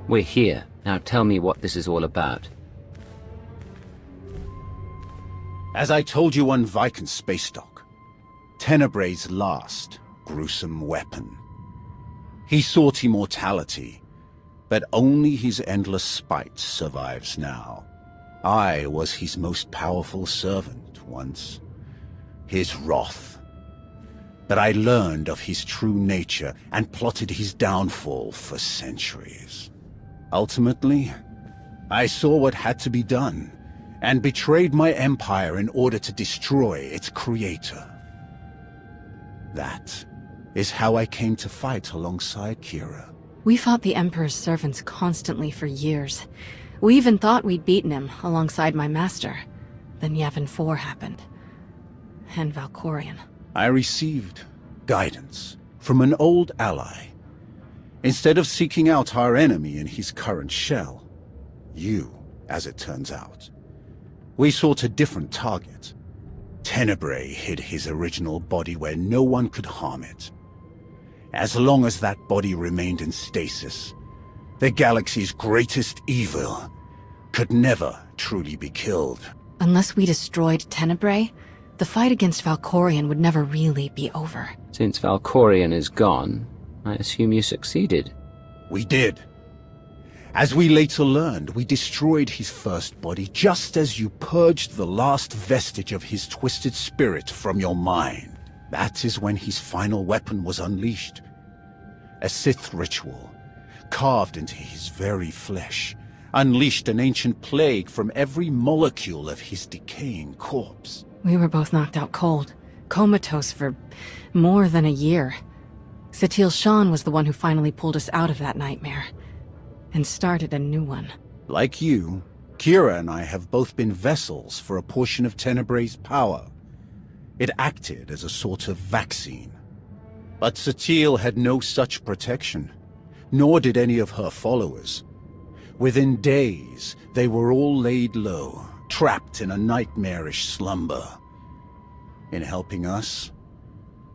We're here. Now tell me what this is all about. As I told you on Viking space dock, Tenebray's last gruesome weapon. He sought immortality, but only his endless spite survives now. I was his most powerful servant once, his wrath. But I learned of his true nature and plotted his downfall for centuries. Ultimately, I saw what had to be done, and betrayed my empire in order to destroy its creator. That is how I came to fight alongside Kira. We fought the Emperor's servants constantly for years. We even thought we'd beaten him alongside my master. Then Yavin 4 happened. And Valkorion. I received guidance from an old ally. Instead of seeking out our enemy in his current shell, you, as it turns out, we sought a different target. Tenebray hid his original body where no one could harm it. As long as that body remained in stasis, the galaxy's greatest evil could never truly be killed. Unless we destroyed Tenebray, the fight against Valkorion would never really be over. Since Valkorion is gone, I assume you succeeded. We did. As we later learned, we destroyed his first body just as you purged the last vestige of his twisted spirit from your mind. That is when his final weapon was unleashed. A Sith ritual, carved into his very flesh, unleashed an ancient plague from every molecule of his decaying corpse. We were both knocked out cold, comatose for more than a year. Satil Shan was the one who finally pulled us out of that nightmare, and started a new one. Like you, Kira and I have both been vessels for a portion of Tenebray's power. It acted as a sort of vaccine. But Satil had no such protection, nor did any of her followers. Within days, they were all laid low, trapped in a nightmarish slumber. In helping us,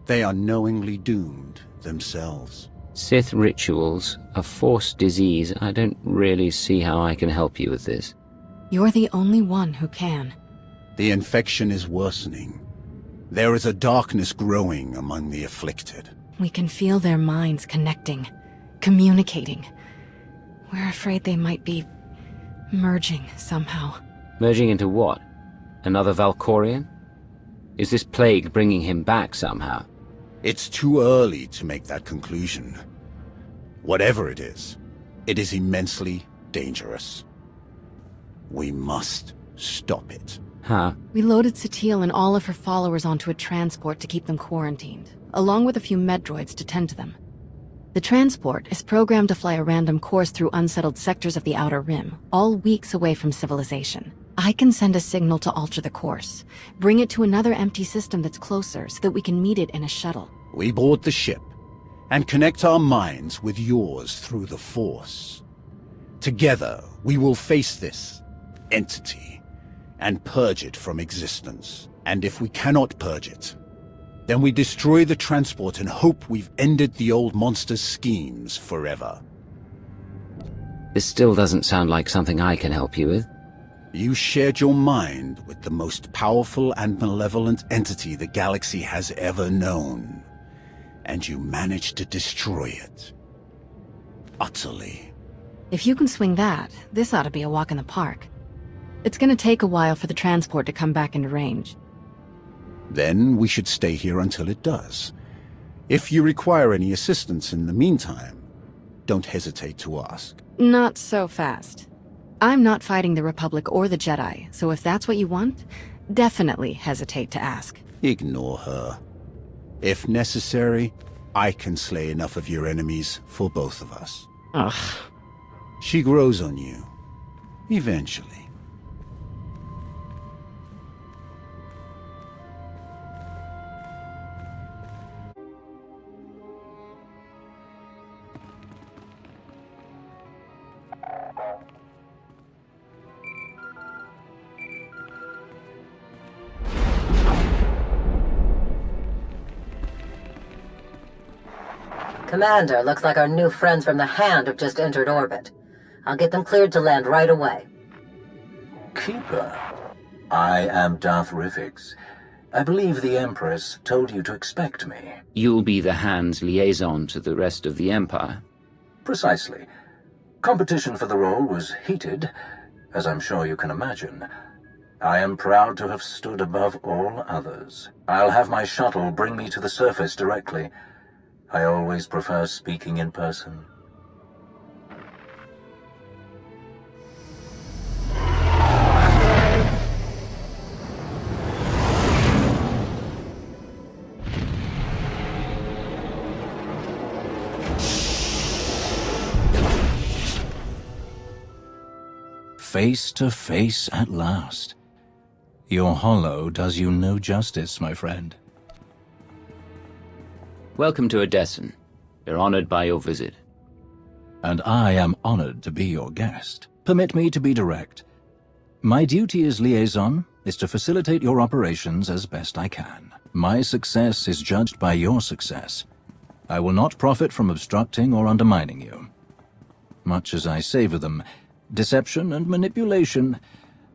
they are knowingly doomed themselves. Sith rituals, a forced disease. I don't really see how I can help you with this. You're the only one who can. The infection is worsening. There is a darkness growing among the afflicted. We can feel their minds connecting, communicating. We're afraid they might be merging somehow. Merging into what? Another Valkorion? Is this plague bringing him back somehow? It's too early to make that conclusion. Whatever it is immensely dangerous. We must stop it. How? We loaded Satil and all of her followers onto a transport to keep them quarantined, along with a few medroids to tend to them. The transport is programmed to fly a random course through unsettled sectors of the Outer Rim, all weeks away from civilization. I can send a signal to alter the course, bring it to another empty system that's closer so that we can meet it in a shuttle. We board the ship and connect our minds with yours through the Force. Together, we will face this entity and purge it from existence. And if we cannot purge it, then we destroy the transport and hope we've ended the old monster's schemes forever. This still doesn't sound like something I can help you with. You shared your mind with the most powerful and malevolent entity the galaxy has ever known, and you managed to destroy it. Utterly. If you can swing that, this ought to be a walk in the park. It's gonna take a while for the transport to come back into range. Then we should stay here until it does. If you require any assistance in the meantime, don't hesitate to ask. Not so fast. I'm not fighting the Republic or the Jedi, so if that's what you want, definitely hesitate to ask. Ignore her. If necessary, I can slay enough of your enemies for both of us. Ugh. She grows on you. Eventually. Commander, looks like our new friends from the Hand have just entered orbit. I'll get them cleared to land right away. Keeper, I am Darth Rivix. I believe the Empress told you to expect me. You'll be the Hand's liaison to the rest of the Empire. Precisely. Competition for the role was heated, as I'm sure you can imagine. I am proud to have stood above all others. I'll have my shuttle bring me to the surface directly. I always prefer speaking in person. Face to face at last. Your holo does you no justice, my friend. Welcome to Odessen. We're honored by your visit. And I am honored to be your guest. Permit me to be direct. My duty as liaison is to facilitate your operations as best I can. My success is judged by your success. I will not profit from obstructing or undermining you. Much as I savor them, deception and manipulation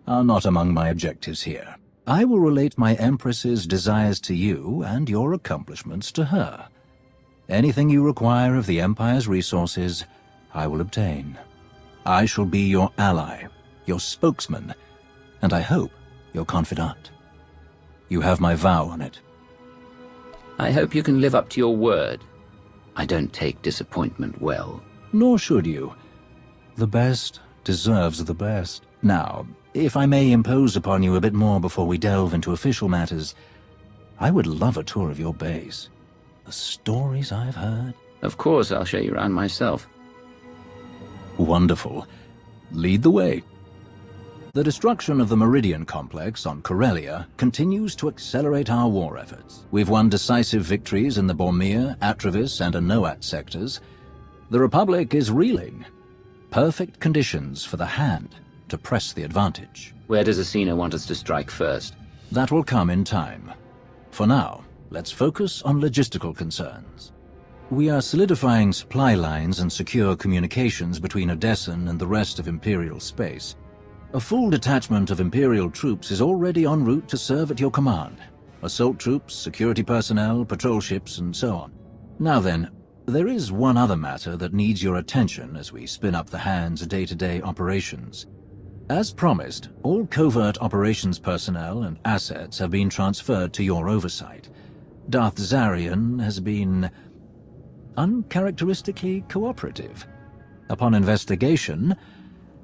are not among my objectives here. I will relate my Empress's desires to you and your accomplishments to her. Anything you require of the Empire's resources, I will obtain. I shall be your ally, your spokesman, and I hope your confidant. You have my vow on it. I hope you can live up to your word. I don't take disappointment well. Nor should you. The best deserves the best. Now, if I may impose upon you a bit more before we delve into official matters, I would love a tour of your base. The stories I've heard. Of course, I'll show you around myself. Wonderful. Lead the way. The destruction of the Meridian Complex on Corellia continues to accelerate our war efforts. We've won decisive victories in the Bormir, Atravis, and Anoat sectors. The Republic is reeling. Perfect conditions for the Hand to press the advantage. Where does Asina want us to strike first? That will come in time. For now, let's focus on logistical concerns. We are solidifying supply lines and secure communications between Odessen and the rest of Imperial space. A full detachment of Imperial troops is already en route to serve at your command. Assault troops, security personnel, patrol ships, and so on. Now then, there is one other matter that needs your attention as we spin up the Hand's day-to-day operations. As promised, all covert operations personnel and assets have been transferred to your oversight. Darth Zarian has been uncharacteristically cooperative. Upon investigation,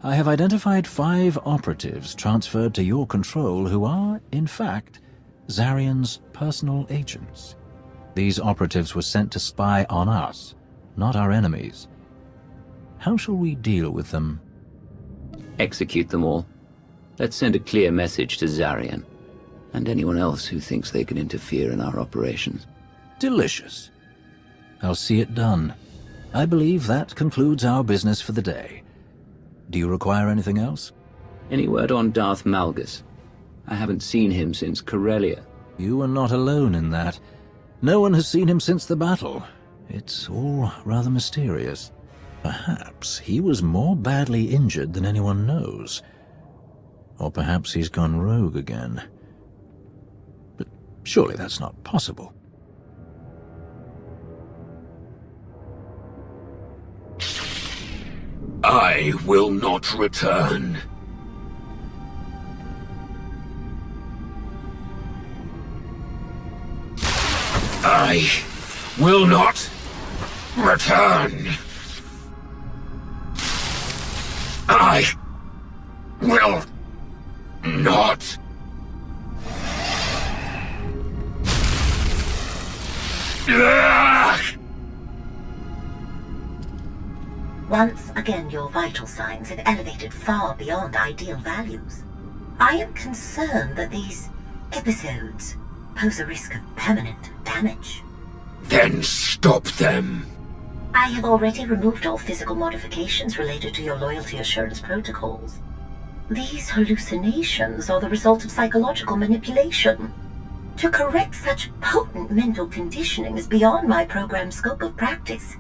I have identified 5 operatives transferred to your control who are, in fact, Zarian's personal agents. These operatives were sent to spy on us, not our enemies. How shall we deal with them? Execute them all. Let's send a clear message to Zarian, and anyone else who thinks they can interfere in our operations. Delicious. I'll see it done. I believe that concludes our business for the day. Do you require anything else? Any word on Darth Malgus? I haven't seen him since Corellia. You are not alone in that. No one has seen him since the battle. It's all rather mysterious. Perhaps he was more badly injured than anyone knows. Or perhaps he's gone rogue again. But surely that's not possible. I will not return. I will not return. I will not. Once again, your vital signs have elevated far beyond ideal values. I am concerned that these episodes pose a risk of permanent damage. Then stop them. I have already removed all physical modifications related to your loyalty assurance protocols. These hallucinations are the result of psychological manipulation. To correct such potent mental conditioning is beyond my program's scope of practice.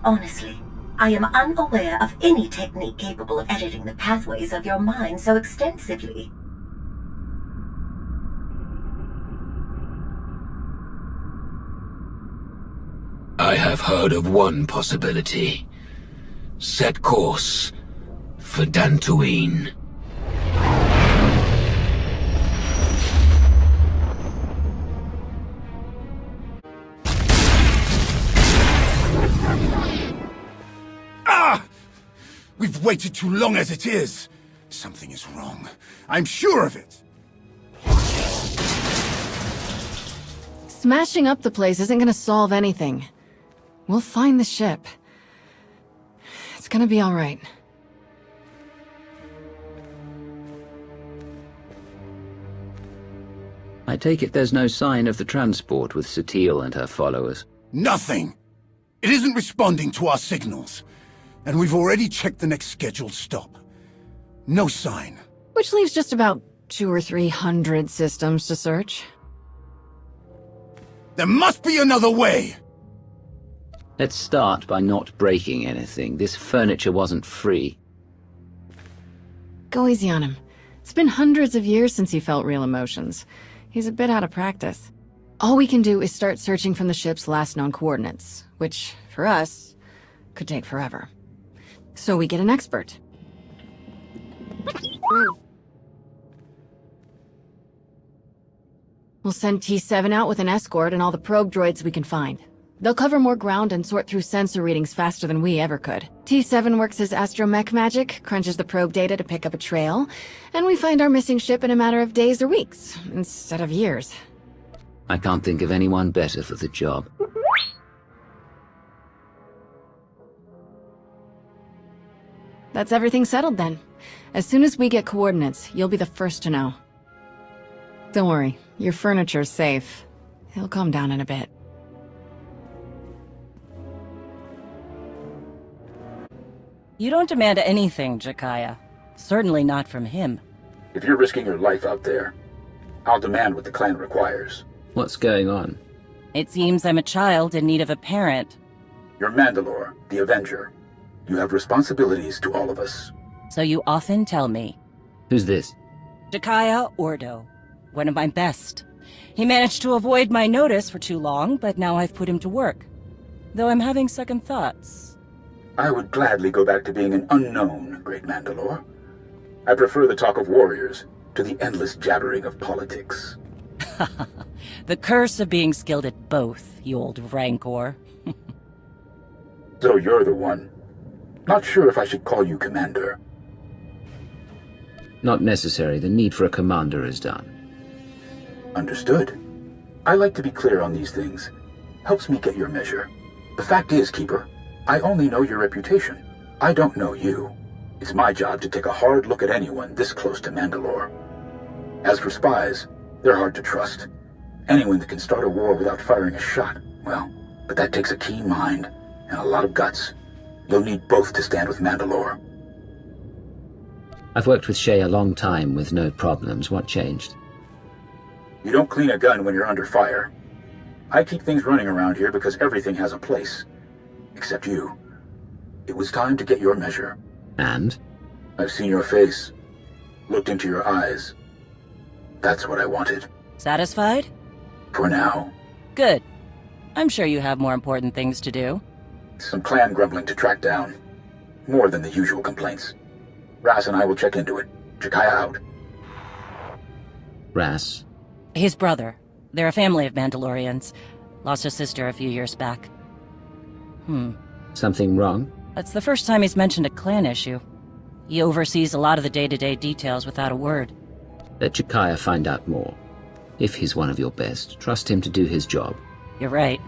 Honestly, I am unaware of any technique capable of editing the pathways of your mind so extensively. I have heard of one possibility. Set course for Dantooine. We've waited too long as it is. Something is wrong. I'm sure of it. Smashing up the place isn't gonna solve anything. We'll find the ship. It's gonna be all right. I take it there's no sign of the transport with SWTOR and her followers. Nothing. It isn't responding to our signals. And we've already checked the next scheduled stop. No sign. Which leaves just about 200 or 300 systems to search. There must be another way! Let's start by not breaking anything. This furniture wasn't free. Go easy on him. It's been hundreds of years since he felt real emotions. He's a bit out of practice. All we can do is start searching from the ship's last known coordinates, which, for us, could take forever. So we get an expert. We'll send T7 out with an escort and all the probe droids we can find. They'll cover more ground and sort through sensor readings faster than we ever could. T7 works as astromech magic, crunches the probe data to pick up a trail, and we find our missing ship in a matter of days or weeks, instead of years. I can't think of anyone better for the job. That's everything settled then. As soon as we get coordinates, you'll be the first to know. Don't worry, your furniture's safe. He'll calm down in a bit. You don't demand anything, Jekiah. Certainly not from him. If you're risking your life out there, I'll demand what the clan requires. What's going on? It seems I'm a child in need of a parent. You're Mandalore, the Avenger. You have responsibilities to all of us. So you often tell me. Who's this? Jekiah Ordo. One of my best. He managed to avoid my notice for too long, but now I've put him to work. Though I'm having second thoughts. I would gladly go back to being an unknown, Great Mandalore. I prefer the talk of warriors to the endless jabbering of politics. The curse of being skilled at both, you old rancor. So you're the one. Not sure if I should call you Commander. Not necessary. The need for a commander is done. Understood. I like to be clear on these things. Helps me get your measure. The fact is, Keeper, I only know your reputation. I don't know you. It's my job to take a hard look at anyone this close to Mandalore. As for spies, they're hard to trust. Anyone that can start a war without firing a shot, well, but that takes a keen mind and a lot of guts. You'll need both to stand with Mandalore. I've worked with Shay a long time with no problems. What changed? You don't clean a gun when you're under fire. I keep things running around here because everything has a place. Except you. It was time to get your measure. And? I've seen your face. Looked into your eyes. That's what I wanted. Satisfied? For now. Good. I'm sure you have more important things to do. Some clan grumbling to track down. More than the usual complaints. Ras and I will check into it. Jekiah out. Ras? His brother. They're a family of Mandalorians. Lost a sister a few years back. Something wrong? That's the first time he's mentioned a clan issue. He oversees a lot of the day-to-day details without a word. Let Jekiah find out more. If he's one of your best, trust him to do his job. You're right.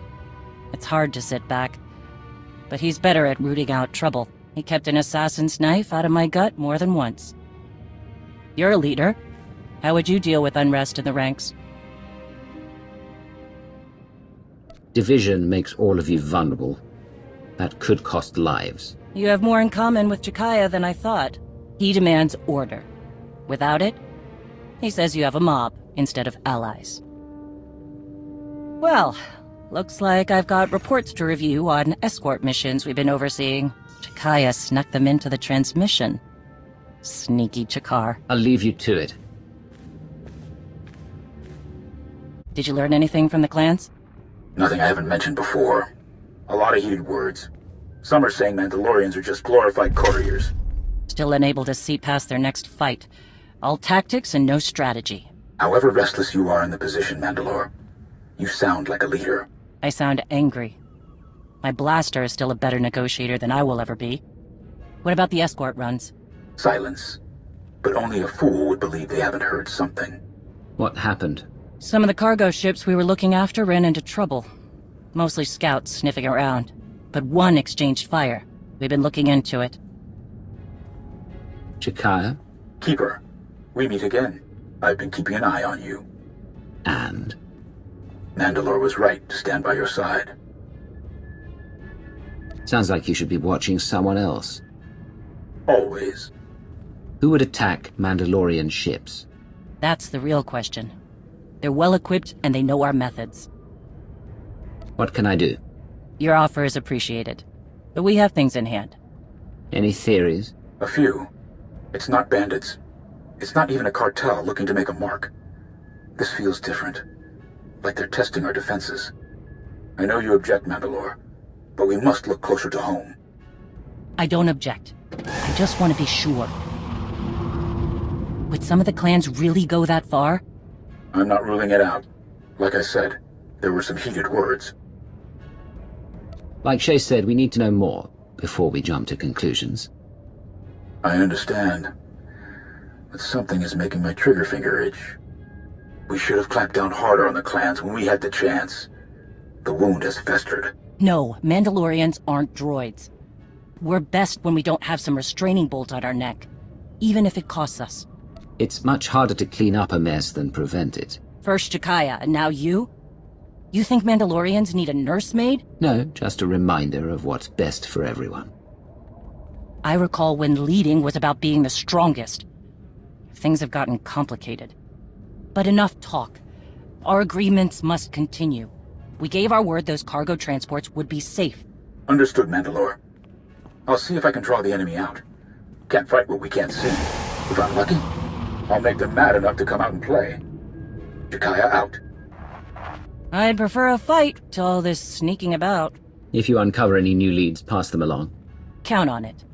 It's hard to sit back. But he's better at rooting out trouble. He kept an assassin's knife out of my gut more than once. You're a leader. How would you deal with unrest in the ranks? Division makes all of you vulnerable. That could cost lives. You have more in common with Jekiah than I thought. He demands order. Without it, he says you have a mob instead of allies. Well, Looks like I've got reports to review on escort missions we've been overseeing. Jekiah snuck them into the transmission. Sneaky Chakar. I'll leave you to it. Did you learn anything from the clans? Nothing I haven't mentioned before. A lot of heated words. Some are saying Mandalorians are just glorified couriers. Still unable to see past their next fight. All tactics and no strategy. However restless you are in the position, Mandalore, you sound like a leader. I sound angry. My blaster is still a better negotiator than I will ever be. What about the escort runs? Silence. But only a fool would believe they haven't heard something. What happened? Some of the cargo ships we were looking after ran into trouble. Mostly scouts sniffing around. But one exchanged fire. We've been looking into it. Jekiah? Keeper, we meet again. I've been keeping an eye on you. And? Mandalore was right to stand by your side. Sounds like you should be watching someone else. Always. Who would attack Mandalorian ships? That's the real question. They're well equipped and they know our methods. What can I do? Your offer is appreciated, but we have things in hand. Any theories? A few. It's not bandits. It's not even a cartel looking to make a mark. This feels different. Like they're testing our defenses. I know you object, Mandalore, but we must look closer to home. I don't object. I just want to be sure. Would some of the clans really go that far? I'm not ruling it out. Like I said, there were some heated words. Like Shay said, we need to know more before we jump to conclusions. I understand. But something is making my trigger finger itch. We should have clamped down harder on the clans when we had the chance. The wound has festered. No, Mandalorians aren't droids. We're best when we don't have some restraining bolt on our neck, even if it costs us. It's much harder to clean up a mess than prevent it. First Jekiah, and now you? You think Mandalorians need a nursemaid? No, just a reminder of what's best for everyone. I recall when leading was about being the strongest. Things have gotten complicated. But enough talk. Our agreements must continue. We gave our word those cargo transports would be safe. Understood, Mandalore. I'll see if I can draw the enemy out. Can't fight what we can't see. If I'm lucky, I'll make them mad enough to come out and play. Jekiah out. I'd prefer a fight to all this sneaking about. If you uncover any new leads, pass them along. Count on it.